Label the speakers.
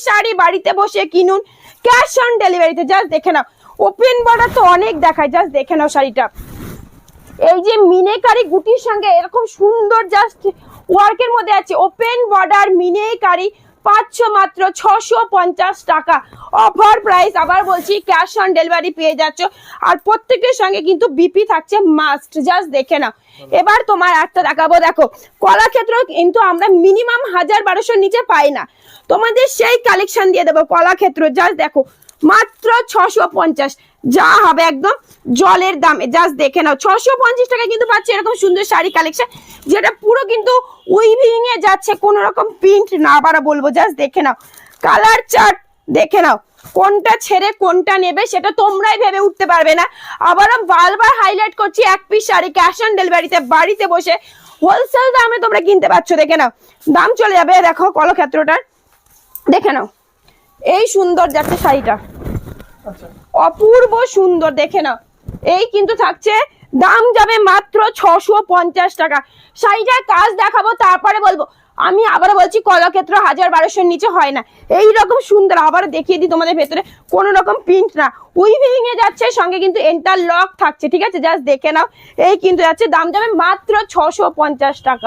Speaker 1: শাড়ি বাড়িতে বসে কিনুন ক্যাশ অন ডেলিভারিতে। জাস্ট দেখে নাও, ওপেন বর্ডার তো অনেক দেখায়, জাস্ট দেখে নাও শাড়িটা। এই যে মিনেকারি গুটির সঙ্গে এরকম সুন্দর জাস্ট ওয়ার্কের মধ্যে আছে, ওপেন বর্ডার মিনেকারি পাচ্ছ মাত্র 650 টাকা অফার প্রাইস। আবার বলছি ক্যাশ অন ডেলিভারি পেয়ে যাচ্ছ, আর প্রত্যেকটার সঙ্গে কিন্তু বিপি থাকছে মাস্ট। জাস্ট দেখে নাও। এবার তোমার একটা দেখাবো, দেখো কলাক্ষেত্র কিন্তু আমরা মিনিমাম 1000-1200 নিচে পাই না, তোমাদের সেই কালেকশন দিয়ে দেবো কলাক্ষেত্র। জাস্ট দেখো মাত্র 650, যা হবে একদম জলের দামে। জাস্ট দেখে নাও 650 টাকা কিন্তু পাচ্ছে এরকম সুন্দর শাড়ি কালেকশন, যেটা পুরো কিন্তু উইভিং এ যাচ্ছে, কোন রকম প্রিন্ট না। আবারও বলবো জাস্ট দেখে নাও, কালার চার্ট দেখে নাও, কোনটা ছেড়ে কোনটা নেবে সেটা তোমরাই ভেবে উঠতে পারবে না। আবারও বারবার হাইলাইট করছি, এক পিস শাড়ি ক্যাশ অন ডেলিভারিতে বাড়িতে বসে হোলসেল দামে তোমরা কিনতে পারছো। দেখে নাও, দাম চলে যাবে। দেখো কলাক্ষেত্রটার দেখে নাও, এই সুন্দর যাচ্ছে শাড়িটা, অপূর্ব সুন্দর। দেখে নাও, এই কিন্তু থাকছে, দাম যাবে মাত্র 650 টাকা। শাড়িটার কাজ দেখাবো তারপরে বলবো। আমি আবার বলছি কলাক্ষেত্র 1000-1200 নিচে হয় না। এই রকম সুন্দর আবার দেখিয়ে দিই তোমাদের, ভেতরে কোনো রকম প্রিন্ট না, উইভিং এ যাচ্ছে, সঙ্গে কিন্তু ইন্টারলক থাকছে। ঠিক আছে, জাস্ট দেখে নাও, এই কিন্তু যাচ্ছে, দাম যাবে মাত্র 650 টাকা।